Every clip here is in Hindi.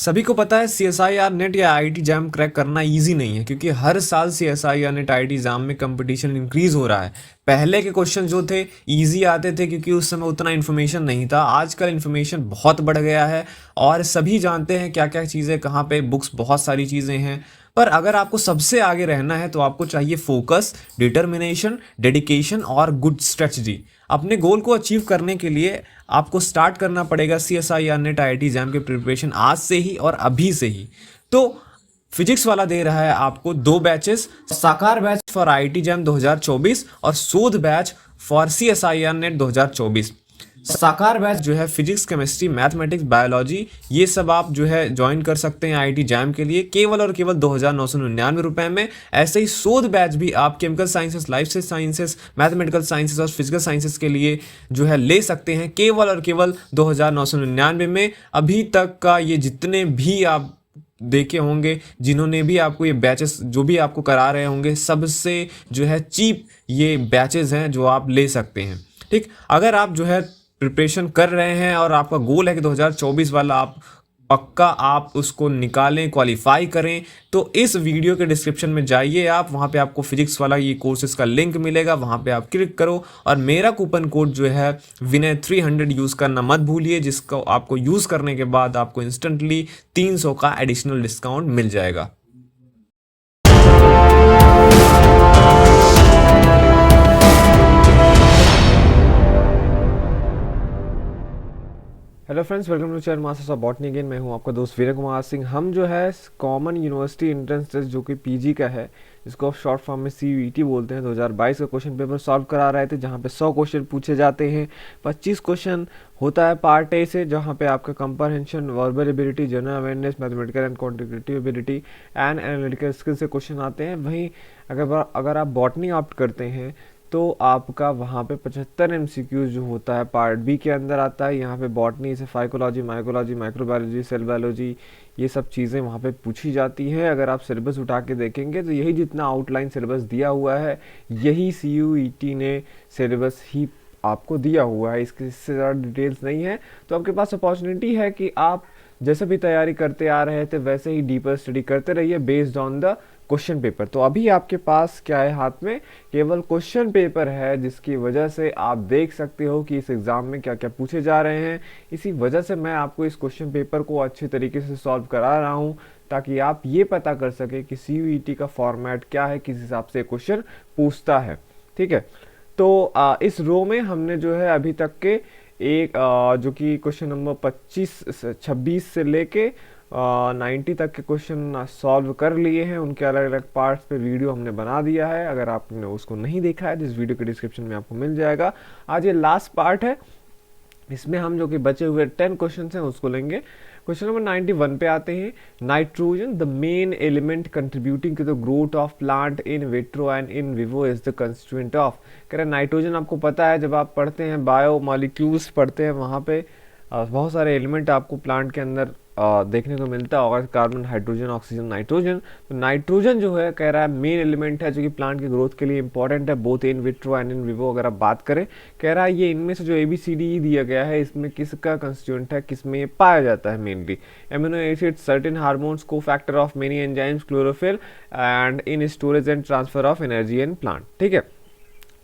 सभी को पता है सीएसआईआर नेट या आईआईटी जैम क्रैक करना इजी नहीं है, क्योंकि हर साल सीएसआईआर नेट आईआईटी एग्जाम में कंपटीशन इंक्रीज हो रहा है। पहले के क्वेश्चन जो थे इजी आते थे, क्योंकि उस समय उतना इन्फॉर्मेशन नहीं था। आजकल इन्फॉर्मेशन बहुत बढ़ गया है और सभी जानते हैं क्या क्या चीज़ें कहाँ पे, बुक्स बहुत सारी चीज़ें हैं। पर अगर आपको सबसे आगे रहना है तो आपको चाहिए फोकस, डिटर्मिनेशन, डेडिकेशन और गुड स्ट्रेटजी। अपने गोल को अचीव करने के लिए आपको स्टार्ट करना पड़ेगा सीएसआईआर नेट आईआईटी एग्जाम के प्रिपरेशन आज से ही और अभी से ही। तो फिजिक्स वाला दे रहा है आपको 2 बैचेस, साकार बैच फॉर आईआईटी जैम 2024 और शोध बैच फॉर सीएसआईआर नेट 2024। साकार बैच जो है फिजिक्स, केमिस्ट्री, मैथमेटिक्स, बायोलॉजी, ये सब आप जो है ज्वाइन कर सकते हैं आईआईटी जैम के लिए केवल और केवल 2,999 रुपए में। ऐसे ही शोध बैच भी आप chemical sciences, life sciences, mathematical sciences और फिजिकल साइंसेस के लिए जो है ले सकते हैं केवल और केवल 2,999 में। अभी तक का ये जितने भी आप देखे होंगे, जिन्होंने भी आपको ये बैचेस जो भी आपको करा रहे होंगे, सबसे जो है चीप ये बैचेस हैं जो आप ले सकते हैं। ठीक, अगर आप जो है प्रिपरेशन कर रहे हैं और आपका गोल है कि 2024 वाला आप पक्का आप उसको निकालें, क्वालिफाई करें, तो इस वीडियो के डिस्क्रिप्शन में जाइए आप, वहाँ पे आपको फिजिक्स वाला ये कोर्सेज का लिंक मिलेगा, वहाँ पे आप क्लिक करो और मेरा कूपन कोड जो है विनय 300 यूज़ करना मत भूलिए, जिसको आपको यूज़ करने के बाद आपको इंस्टेंटली 300 का एडिशनल डिस्काउंट मिल जाएगा। Hello friends, welcome to channel masters of botany again. मैं हूं आपका दोस्त विनय कुमार सिंह। हम जो है कॉमन यूनिवर्सिटी एंट्रेंस टेस्ट जो कि पीजी का है, जिसको आप शॉर्ट फॉर्म में सीयूईटी बोलते हैं, 2022 का क्वेश्चन पेपर सॉल्व करा रहे थे, जहां पे 100 क्वेश्चन पूछे जाते हैं। 25 क्वेश्चन होता है पार्ट ए से, जहां पे आपका comprehension, verbal ability, general awareness, mathematical and quantitative ability and analytical skill से क्वेश्चन आते हैं। वहीं अगर आप बॉटनी ऑप्ट करते हैं तो आपका वहाँ पे 75 एमसीक्यूज जो होता है पार्ट बी के अंदर आता है। यहाँ पे बॉटनी से phycology, mycology, microbiology, cell biology, ये सब चीज़ें वहाँ पे पूछी जाती हैं। अगर आप सिलेबस उठा के देखेंगे तो यही जितना आउटलाइन सिलेबस दिया हुआ है, यही सीयूईटी ने सिलेबस ही आपको दिया हुआ है, इससे ज़्यादा डिटेल्स नहीं है। तो आपके पास अपॉर्चुनिटी है कि आप जैसे भी तैयारी करते आ रहे थे वैसे ही डीपर स्टडी करते रहिए based on the question paper. तो अभी आपके पास क्या है, हाथ में केवल क्वेश्चन पेपर है, जिसकी वजह से आप देख सकते हो कि इस एग्जाम में क्या क्या पूछे जा रहे हैं। इसी वजह से मैं आपको इस क्वेश्चन पेपर को अच्छे तरीके से सॉल्व करा रहा हूं, ताकि आप ये पता कर सके कि सीयूईटी का फॉर्मेट क्या है, किस हिसाब से क्वेश्चन पूछता है। ठीक है, तो इस रो में हमने जो है अभी तक के जो कि क्वेश्चन नंबर 26 से लेके 90 तक के क्वेश्चन सॉल्व कर लिए हैं। उनके अलग अलग पार्ट्स पे वीडियो हमने बना दिया है। अगर आपने उसको नहीं देखा है तो इस वीडियो के डिस्क्रिप्शन में आपको मिल जाएगा। आज ये लास्ट पार्ट है, इसमें हम जो कि बचे हुए 10 क्वेश्चन हैं उसको लेंगे। क्वेश्चन नंबर 91 पे आते हैं। Nitrogen the main element contributing to the growth of plant in vitro and in vivo is the constituent of. कह रहे नाइट्रोजन, आपको पता है जब आप पढ़ते हैं बायो मॉलिक्यूल्स पढ़ते हैं, वहाँ पे बहुत सारे एलिमेंट आपको प्लांट के अंदर देखने को मिलता होगा, कार्बन, हाइड्रोजन, ऑक्सीजन, नाइट्रोजन। तो नाइट्रोजन जो है कह रहा है मेन एलिमेंट है जो कि प्लांट की ग्रोथ के लिए इंपॉर्टेंट है, both in vitro and in Vivo. अगर आप बात करें, कह रहा है ये इनमें से जो ABCD दिया गया है, इसमें किसका कंस्टिट्यूएंट है, किसमें ये पाया जाता है mainly. Amino acid, certain hormones, cofactor of many enzymes, chlorophyll and in storage and transfer of energy in plant. ठीक है,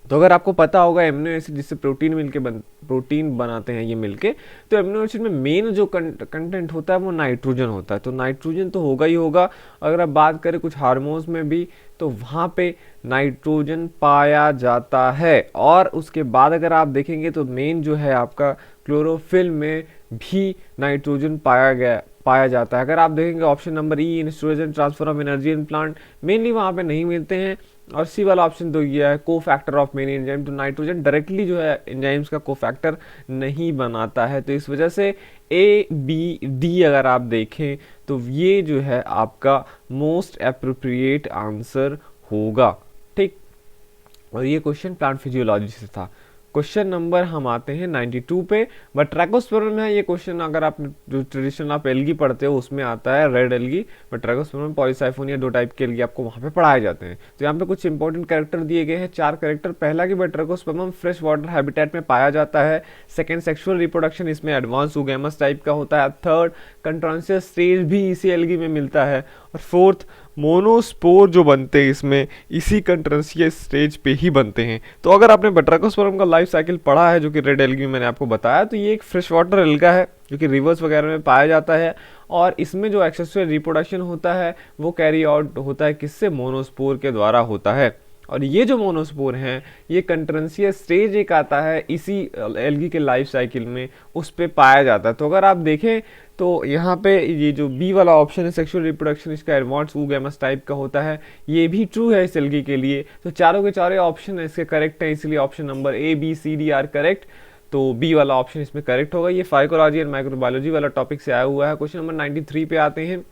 तो अगर आपको पता होगा एमिनो एसिड जिससे प्रोटीन बनाते हैं ये मिलके, तो एमिनो एसिड में मेन जो कंटेंट होता है वो नाइट्रोजन होता है। तो नाइट्रोजन तो होगा ही होगा। अगर आप बात करें कुछ हार्मोन्स में भी, तो वहाँ पे नाइट्रोजन पाया जाता है। और उसके बाद अगर आप देखेंगे तो मेन जो है आपका क्लोरोफिल में भी नाइट्रोजन पाया जाता है। अगर आप देखेंगे option number E, in storage and transfer of energy in plant, mainly वहाँ पे नहीं मिलते हैं। और सी वाला ऑप्शन तो ये है को फैक्टर ऑफ मेनी एंजाइम। तो नाइट्रोजन डायरेक्टली जो है एंजाइम्स का को फैक्टर नहीं बनाता है। तो इस वजह से ABD अगर आप देखें तो ये जो है आपका मोस्ट एप्रोप्रिएट आंसर होगा। ठीक, और ये क्वेश्चन प्लांट फिजियोलॉजी से था। क्वेश्चन नंबर हम आते हैं 92 पे। बट ट्रैकोस्पर्म में ये क्वेश्चन अगर आप जो ट्रेडिशनल आप एल्गी पढ़ते हो उसमें आता है रेड एल्गी, बट ट्रैकोस्पर्म में पॉलीसाइफोनिया 2 टाइप के एल्गी आपको वहाँ पे पढ़ाए जाते हैं। तो यहाँ पे कुछ इंपॉर्टेंट कैरेक्टर दिए गए हैं, 4 कैरेक्टर। पहला कि ट्रैकोस्पर्म फ्रेश वाटर हैबिटेट में पाया जाता है। सेकेंड, सेक्सुअल रिप्रोडक्शन इसमें एडवांस यूगेमस टाइप का होता है। थर्ड, कंट्रांसियस स्टेज भी इसी एल्गी में मिलता है। और फोर्थ, मोनोस्पोर जो बनते हैं इसमें इसी कंट्रांसियस स्टेज पे ही बनते हैं। तो अगर आपने बट्राकोस्पर्म का लाइफ साइकिल पढ़ा है जो कि रेड एल्गी मैंने आपको बताया, तो ये एक फ्रेश वाटर एल्गा है जो कि रिवर्स वगैरह में पाया जाता है। और इसमें जो एक्सेसुअल रिप्रोडक्शन होता है वो कैरी आउट होता है किससे, मोनोस्पोर के द्वारा होता है। और ये जो मोनोस्पोर हैं ये कंट्रांसियस स्टेज एक आता है इसी एल्गी के लाइफ साइकिल में, उस पे पाया जाता है। तो अगर आप देखें तो यहाँ पे ये जो बी वाला ऑप्शन है सेक्सुअल रिप्रोडक्शन, इसका एडवांस यूगेमस टाइप का होता है, ये भी ट्रू है इस एल्गी के लिए। तो चारों के चारों ऑप्शन है इसके करेक्ट है, इसलिए option number A B C D are correct. तो बी वाला ऑप्शन इसमें करेक्ट होगा। ये फाइकोलॉजी एंड माइक्रोबायोलॉजी वाला टॉपिक से आया हुआ है। क्वेश्चन नंबर 93 पे आते हैं।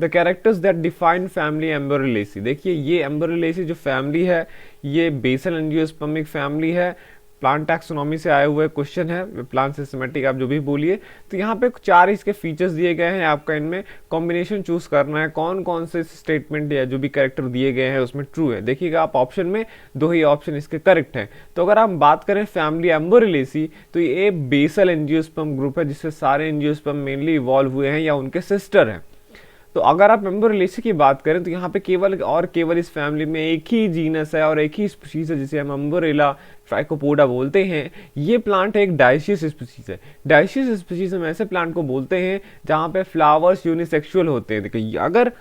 The characters that define family Amborellaceae. देखिए ये एम्बोरिलेसी जो फैमिली है ये बेसल एंजियोस्पर्मिक फैमिली है, प्लांट टैक्सोनॉमी से आए हुए क्वेश्चन है, प्लांट सिस्टमेटिक आप जो भी बोलिए। तो यहाँ पे 4 इसके फीचर्स दिए गए हैं, आपका इनमें कॉम्बिनेशन चूज करना है कौन कौन से स्टेटमेंट या जो भी कैरेक्टर दिए गए हैं उसमें ट्रू है। देखिएगा आप ऑप्शन में 2 ही ऑप्शन इसके करेक्ट हैं। तो अगर हम बात करें फैमिली एम्बोरिलेसी तो ये बेसल एंजियोस्पर्म ग्रुप है जिससे सारे एंजियोस्पर्म मेनली इवॉल्व हुए हैं या उनके सिस्टर हैं। तो अगर आप एम्बोरिलेसी की बात करें तो यहाँ पे केवल और केवल इस फैमिली में एक ही जीनस है और एक ही स्पीशीज है जिसे हम एम्बोरेला ट्राइकोपोडा बोलते हैं। ये प्लांट एक डायशियस स्पीशीज है। डायशियस स्पीशीज हम ऐसे प्लांट को बोलते हैं जहाँ पे फ्लावर्स यूनिसेक्सुअल होते हैं। देखिए अगर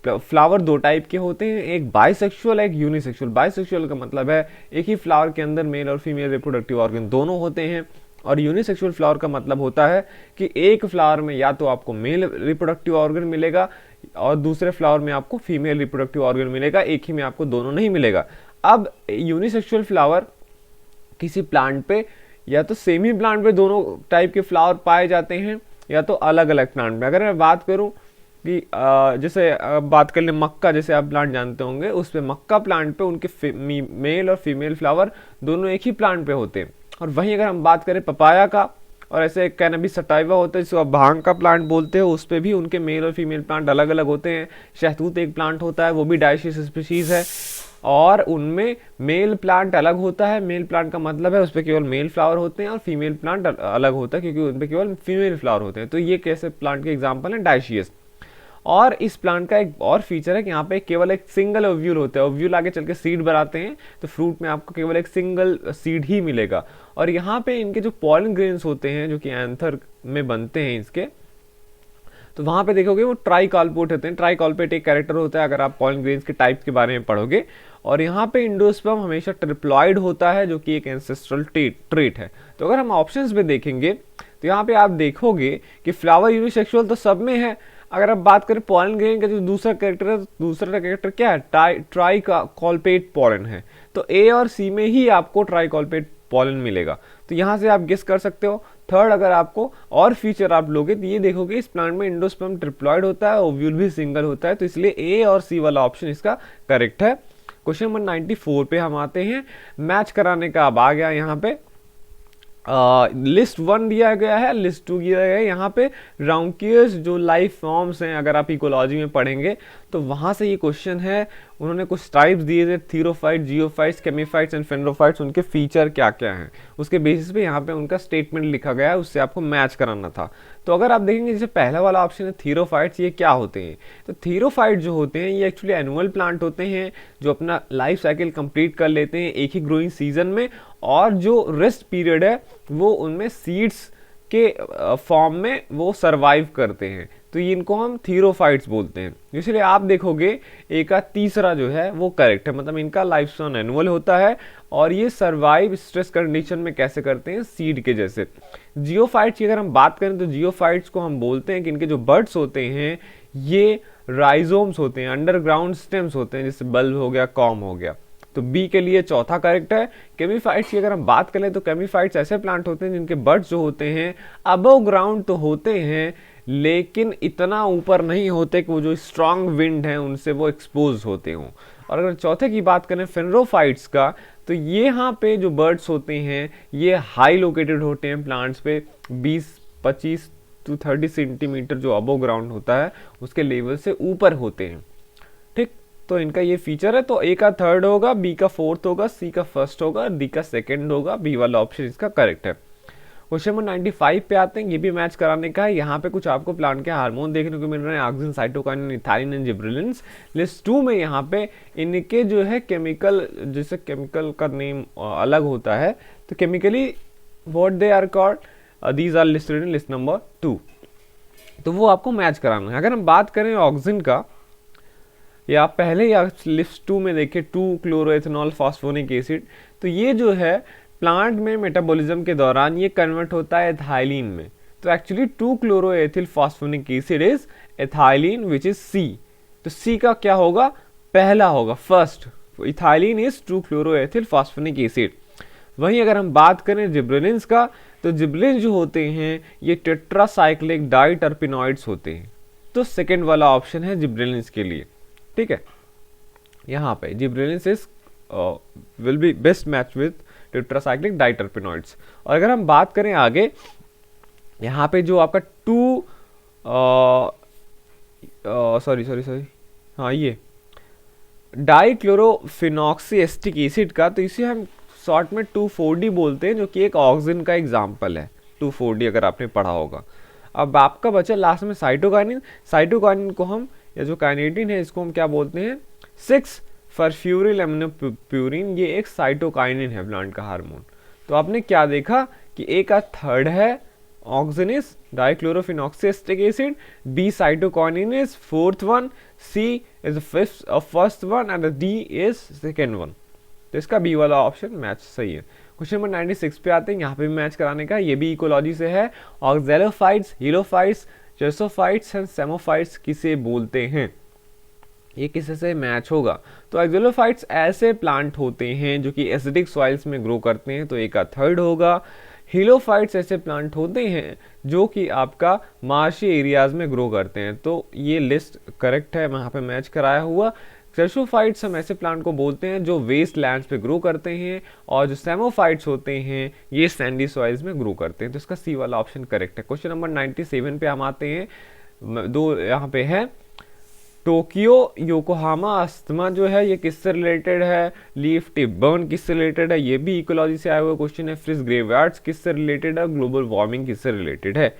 फ्लावर 2 टाइप के होते हैं, एक बाइसेक्सुअल एक यूनिसेक्सुअल। बाइसेक्सुअल का मतलब है एक ही फ्लावर के अंदर मेल और फीमेल रिप्रोडक्टिव ऑर्गन दोनों होते हैं। और यूनिसेक्सुअल फ्लावर का मतलब होता है कि एक फ्लावर में या तो आपको मेल रिप्रोडक्टिव ऑर्गन मिलेगा और दूसरे फ्लावर में आपको फीमेल रिप्रोडक्टिव ऑर्गन मिलेगा, एक ही में आपको दोनों नहीं मिलेगा। अब यूनिसेक्सुअल फ्लावर किसी प्लांट पे या तो सेम ही प्लांट पे दोनों टाइप के फ्लावर पाए जाते हैं या तो अलग अलग प्लांट में। अगर मैं बात करूं कि जैसे बात कर ले मक्का, जैसे आप प्लांट जानते होंगे, उस पे मक्का प्लांट पे उनके मेल और फीमेल फ्लावर दोनों एक ही प्लांट पे होते हैं। और वहीं अगर हम बात करें पपाया का और ऐसे कैनबिस सटाइवा होता है जिसको आप भांग का प्लांट बोलते हो, उस पे भी उनके मेल और फीमेल प्लांट अलग अलग होते हैं। शहतूत एक प्लांट होता है वो भी डायशियस स्पीशीज है और उनमें मेल प्लांट अलग होता है। मेल प्लांट का मतलब है उस पर केवल मेल फ्लावर होते हैं और फीमेल प्लांट अलग होता है क्योंकि उन पर केवल फीमेल फ्लावर होते हैं। तो ये कैसे प्लांट के एग्जाम्पल है डायशियस। और इस प्लांट का एक और फीचर है कि यहाँ पे केवल एक सिंगल ओव्यूल होता है। ओव्यूल आगे चल के सीड बनाते हैं तो फ्रूट में आपको केवल एक सिंगल सीड ही मिलेगा। और यहाँ पे इनके जो पॉलन ग्रेन्स होते हैं जो कि एंथर में बनते हैं इसके, तो वहां पे देखोगे वो ट्राइकॉल्पेट होते हैं। ट्राइकॉल्पेट एक कैरेक्टर होता है अगर आप पॉलन ग्रेन्स के टाइप के बारे में पढ़ोगे। और यहाँ पे इंडोस्पर्म हमेशा ट्रिप्लॉइड होता है जो कि एक एंसेस्ट्रल ट्रेट है। तो अगर हम ऑप्शंस में देखेंगे तो यहाँ पे आप देखोगे कि फ्लावर यूनिसेक्सुअल तो सब में है। अगर आप बात करें पॉलन ग्रेन का जो दूसरा कैरेक्टर है, दूसरा कैरेक्टर क्या है, ट्राइकॉल्पेट पॉलन है। तो ए और सी में ही आपको ट्राइकॉल्पेट पॉलन मिलेगा। तो यहाँ से आप गेस कर सकते हो। थर्ड, अगर आपको और फीचर आप लोगे तो ये देखोगे इस प्लांट में इंडोस्पर्म ट्रिप्लॉइड होता है, ओव्यूल भी सिंगल होता है। तो इसलिए ए और सी वाला ऑप्शन इसका करेक्ट है। क्वेश्चन नंबर 94 पे हम आते हैं। मैच कराने का अब आ गया यहाँ पे। लिस्ट 1 दिया गया है, लिस्ट 2 दिया गया है। यहाँ पे राउंकियस जो लाइफ फॉर्म्स हैं अगर आप इकोलॉजी में पढ़ेंगे तो वहाँ से ये क्वेश्चन है। उन्होंने कुछ टाइप्स दिए थे, थीरोफाइट, जियोफाइट्स, केमीफाइट्स एंड फेनरोफाइट्स, उनके फीचर क्या क्या हैं उसके बेसिस पे यहाँ पे उनका स्टेटमेंट लिखा गया है, उससे आपको मैच कराना था। तो अगर आप देखेंगे जैसे पहला वाला ऑप्शन है थीरोफाइट्स, ये क्या होते हैं? तो थीरोफाइट जो होते हैं ये एक्चुअली एनुअल प्लांट होते हैं जो अपना लाइफ साइकिल कंप्लीट कर लेते हैं एक ही ग्रोइंग सीजन में, और जो रेस्ट पीरियड है वो उनमें सीड्स के फॉर्म में वो सरवाइव करते हैं। तो इनको हम थीरोफाइट्स बोलते हैं। इसलिए आप देखोगे एक का तीसरा जो है वो करेक्ट है, मतलब इनका लाइफ स्पैन एनुअल होता है और ये सरवाइव स्ट्रेस कंडीशन में कैसे करते हैं, सीड के जैसे। जियोफाइट्स की अगर हम बात करें तो जियोफाइट्स को हम बोलते हैं कि इनके जो बर्ड्स होते हैं ये राइजोम्स होते हैं, अंडरग्राउंड स्टेम्स होते हैं, जैसे बल्ब हो गया, कॉम हो गया। तो बी के लिए चौथा करेक्ट है। केमीफाइट्स की अगर हम बात करें तो केमीफाइट्स ऐसे प्लांट होते हैं जिनके बर्ड्स जो होते हैं अबव ग्राउंड तो होते हैं लेकिन इतना ऊपर नहीं होते कि वो जो स्ट्रॉन्ग विंड है उनसे वो एक्सपोज होते हों। और अगर चौथे की बात करें फेनरोफाइट्स का, तो ये यहाँ पे जो बर्ड्स होते हैं ये हाई लोकेटेड होते हैं प्लांट्स पे, 20-25 टू 30 सेंटीमीटर जो अबव ग्राउंड होता है उसके लेवल से ऊपर होते हैं। ठीक, तो इनका ये फीचर है। तो ए का थर्ड होगा, बी का फोर्थ होगा, सी का फर्स्ट होगा, डी का सेकंड होगा, बी वाला ऑप्शन इसका करेक्ट है। क्वेश्चन नंबर 95 पे आते हैं, ये भी मैच कराने का है। यहाँ पे कुछ आपको प्लांट के हार्मोन देखने को मिल रहे हैं, auxin, cytokinin, ethylene and gibberellins. List 2 में यहाँ पे इनके जो है केमिकल, जैसे केमिकल का नेम अलग होता है, तो chemically what they are called, these are listed in list number 2, तो वो आपको मैच कराना है। अगर हम बात करें ऑक्सिन का, या पहले या लिस्ट 2 में देखें 2-क्लोरोएथेनॉल फॉस्फोनिक एसिड, तो ये जो है प्लांट में मेटाबॉलिज्म के दौरान ये कन्वर्ट होता है एथाइलिन में। तो actually two chloroethyl phosphonic acid is ethylene which is C. तो सी का क्या होगा, पहला होगा, first. Ethylene is two chloroethyl phosphonic acid. वहीं अगर हम बात करें जिब्रेलिन्स का, तो जिब्रेलिन्स जो होते हैं ये टेट्रासाइक्लिक डाइटर्पिनॉइड्स होते हैं। तो सेकेंड वाला ऑप्शन है जिब्रेलिन्स के लिए। ठीक है, यहाँ पे gibberellins is will be best match with tetracyclic diterpenoids. और अगर हम बात करें आगे, यहाँ पे जो आपका ये डाइक्लोरोफिनॉक्सी एसिटिक एसिड का, तो इसे हम शॉर्ट में 2,4-D बोलते हैं, जो कि एक ऑक्सिन का एग्जाम्पल है। 2,4-D अगर आपने पढ़ा होगा। अब आपका बचा लास्ट में साइटोकाइनिन। साइटोकाइनिन को हम, या जो काइनेटिन है, इसको हम क्या बोलते हैं, 6-फॉस्फोरिल एमिनोप्यूरिन। ये एक साइटोकाइनिन है प्लांट का हार्मोन। तो आपने क्या देखा कि ए का थर्ड है auxin is dichlorophenoxy acetic acid, B cytokinin is fourth one, C is first one and D is second one. तो इसका बी वाला ऑप्शन मैच सही है। क्वेश्चन नंबर 96 पे आते हैं, यहाँ पे भी मैच कराने का, ये भी इकोलॉजी से है। ऑक्जेलोफाइट्स, हीलोफाइट्स, चेसोफाइट्स एंड सेमोफाइट्स किसे बोलते हैं, ये किसी से मैच होगा। तो एक्जेलोफाइट्स ऐसे प्लांट होते हैं जो कि एसिडिक सॉइल्स में ग्रो करते हैं, तो एक का थर्ड होगा। हीलोफाइट्स ऐसे प्लांट होते हैं जो कि आपका मार्शी एरियाज में ग्रो करते हैं, तो ये लिस्ट करेक्ट है, वहाँ पे मैच कराया हुआ। क्रेशोफाइट्स हम ऐसे प्लांट को बोलते हैं जो वेस्ट लैंड्स पे ग्रो करते हैं, और जो सेमोफाइट्स होते हैं ये सैंडी सॉइल्स में ग्रो करते हैं, तो इसका सी वाला ऑप्शन करेक्ट है। क्वेश्चन नंबर 97 पे हम आते हैं, दो यहाँ पे है। टोक्यो योकोहामा अस्थमा जो है ये किससे रिलेटेड है, लीफ टिप बर्न किससे रिलेटेड है, ये भी इकोलॉजी से आया हुआ क्वेश्चन है। फ्रिज ग्रेवयार्ड्स किससे रिलेटेड है, ग्लोबल वार्मिंग किससे रिलेटेड है।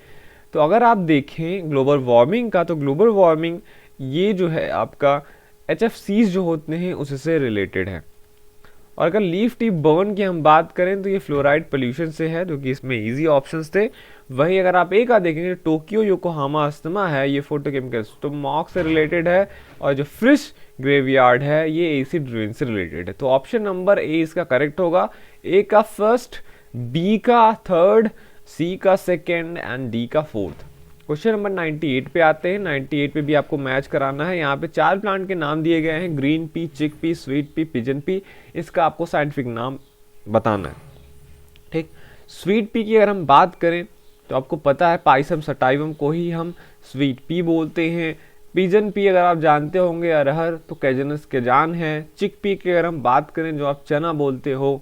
तो अगर आप देखें ग्लोबल वार्मिंग का, तो ग्लोबल वार्मिंग ये जो है आपका HFCs जो होते हैं उससे रिलेटेड है। और अगर लीफ टिप बर्न की हम बात करें तो ये फ्लोराइड पोल्यूशन से है, जो कि इसमें इजी ऑप्शंस थे। वहीं अगर आप एक देखेंगे टोक्यो योकोहामा अस्थमा है, ये फोटोकेमिकल स्मॉग से रिलेटेड है, और जो फ्रिश ग्रेवयार्ड है ये एसिड रेन से रिलेटेड है। तो ऑप्शन नंबर ए इसका करेक्ट होगा। ए का फर्स्ट, बी का थर्ड, सी का सेकेंड एंड डी का फोर्थ। क्वेश्चन नंबर 98 पे आते हैं। 98 पे भी आपको मैच कराना है। यहाँ पे 4 प्लांट के नाम दिए गए हैं, ग्रीन पी, चिक P, sweet pea, pigeon P. इसका आपको साइंटिफिक नाम बताना है। ठीक, स्वीट पी की अगर हम बात करें तो आपको पता है पाइसम सटाइवम को ही हम स्वीट पी बोलते हैं। पिजन पी अगर आप जानते होंगे अरहर, तो कैजनस केजान है। चिक पी की अगर हम बात करें जो आप चना बोलते हो,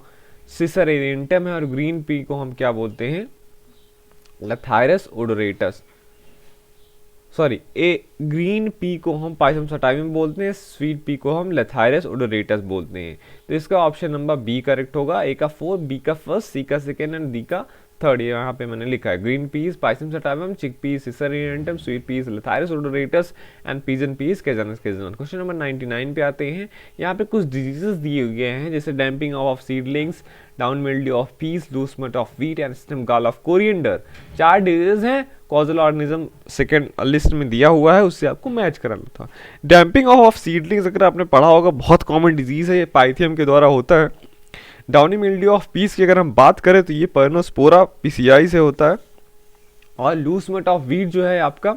सिसर एरेंटम है। और ग्रीन पी को हम क्या बोलते हैं, लथाइरस ओडोरेटस। सॉरी, ए ग्रीन पी को हम पाइसम सटाइवम बोलते हैं, स्वीट पी को हम लेथाइरस ओडोरेटस बोलते हैं। तो इसका ऑप्शन नंबर बी करेक्ट होगा। ए का 4, बी का फर्स्ट, सी का सेकेंड एंड डी का थर्ड। ये यहाँ पे मैंने लिखा है, green peas Pisum sativum, chick peas Cicer arietinum, sweet peas Lathyrus odoratus and pigeon peas Cajanus cajan. Question number 99 पे आते हैं। यहाँ पे कुछ डिजीजेस दिए हुए हैं, जैसे damping off seedlings, down mildew of peas, loose smut of wheat and stem gall of coriander. 4 disease हैं, कॉजल ऑर्गेनिज्म सेकेंड लिस्ट में दिया हुआ है, उससे आपको मैच कराना था। डैम्पिंग ऑफ सीडलिंग्स अगर आपने पढ़ा होगा, बहुत कॉमन डिजीज है, ये पाइथियम के द्वारा होता है। डाउनी मिल्ड्यू ऑफ पीस की अगर हम बात करें तो ये पर्नोस्पोरा पीसीआई से होता है। और लूज स्मट ऑफ व्हीट जो है आपका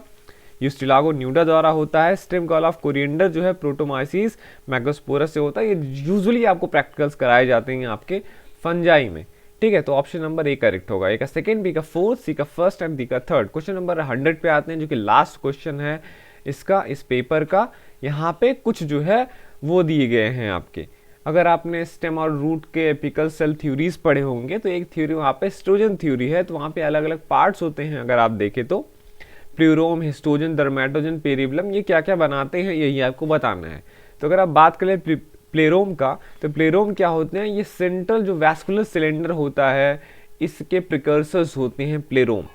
यूस्टिलागो न्यूडा द्वारा होता है। स्टेम गॉल ऑफ कोरिएंडर जो है प्रोटोमाइसिस मैगोस्पोरस से होता है। ये यूजुअली आपको प्रैक्टिकल्स कराए जाते हैं आपके फंजाई में। ठीक है, तो ऑप्शन नंबर ए करेक्ट होगा। ए का सेकंड, बी का फोर्थ, सी का फर्स्ट एंड डी का थर्ड। क्वेश्चन नंबर 100 पे आते हैं, जो कि लास्ट क्वेश्चन है। इसका, इस पेपर का यहाँ पे कुछ जो है वो दिए गए हैं आपके। अगर आपने स्टेम और रूट के एपिकल सेल थ्योरीज पढ़े होंगे तो एक थ्योरी वहाँ पे हिस्टोजन थ्योरी है, तो वहाँ पे अलग अलग पार्ट्स होते हैं। अगर आप देखें तो प्लूरोम, हिस्टोजन, डर्मेटोजन, पेरिबलम, ये क्या क्या बनाते हैं यही आपको बताना है। तो अगर आप बात करें प्लेरोम का, तो प्लेरोम क्या होते हैं, ये सेंट्रल जो वैस्कुलर सिलेंडर होता है इसके प्रिकर्सर्स होते हैं प्लेरोम।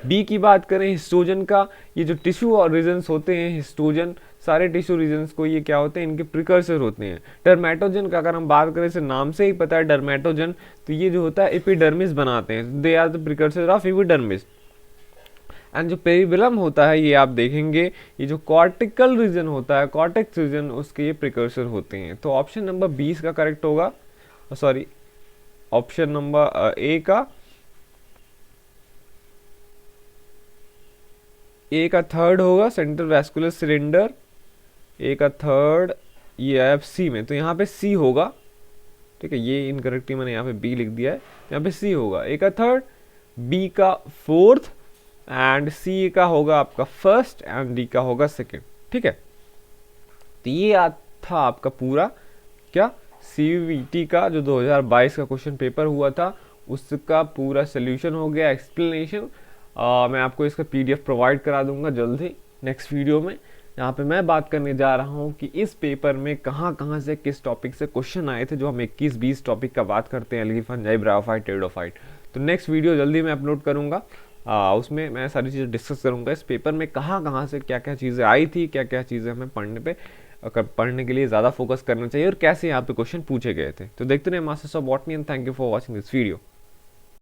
बी की बात करें हिस्टोजन का, ये जो टिश्यू और रीजन्स होते हैं हिस्टोजन, सारे टिश्यू रीजन्स को ये क्या होते हैं, इनके प्रिकर्सर होते हैं। डर्मेटोजन का अगर हम बात करें, इसे नाम से ही पता है डर्मेटोजन, तो ये जो होता है एपिडर्मिस बनाते हैं, they are the precursor of epidermis. And जो पेरिबेलम होता है ये आप देखेंगे, ये जो कॉर्टिकल रीजन होता है, कॉर्टेक्स रीजन, उसके ये प्रिकर्सर होते हैं। तो ऑप्शन नंबर 20 का करेक्ट होगा, सॉरी ऑप्शन नंबर ए का थर्ड होगा सेंट्रल वैस्कुलर सिलेंडर, ए का थर्ड, ये आया सी में, तो यहाँ पे सी होगा। ठीक है, ये इनकरेक्टली मैंने यहाँ पे बी लिख दिया है, यहाँ पे सी होगा, ए का थर्ड, बी का फोर्थ, एंड सी का होगा आपका फर्स्ट, एंड डी का होगा सेकेंड। ठीक है, तो ये था आपका पूरा क्या सीवीटी का जो 2022 का क्वेश्चन पेपर हुआ था, उसका पूरा सोल्यूशन हो गया, एक्सप्लेनेशन। मैं आपको इसका पीडीएफ प्रोवाइड करा दूंगा जल्द ही नेक्स्ट वीडियो में, यहाँ पे मैं बात करने जा रहा हूँ कि इस पेपर में कहाँ कहाँ से किस टॉपिक से क्वेश्चन आए थे, जो हम 21-20 टॉपिक का बात करते हैं, एल्गी फंजाई, ब्रायोफाइट, टेरिडोफाइट। तो नेक्स्ट वीडियो जल्दी मैं अपलोड करूँगा, उसमें मैं सारी चीज़ें डिस्कस करूँगा इस पेपर में कहाँ कहाँ से क्या क्या चीज़ें आई थी, क्या क्या चीज़ें हमें पढ़ने के लिए ज़्यादा फोकस करना चाहिए, और कैसे यहाँ पे क्वेश्चन पूछे गए थे। तो देखते रहिए masters of botany, and thank you for watching this video.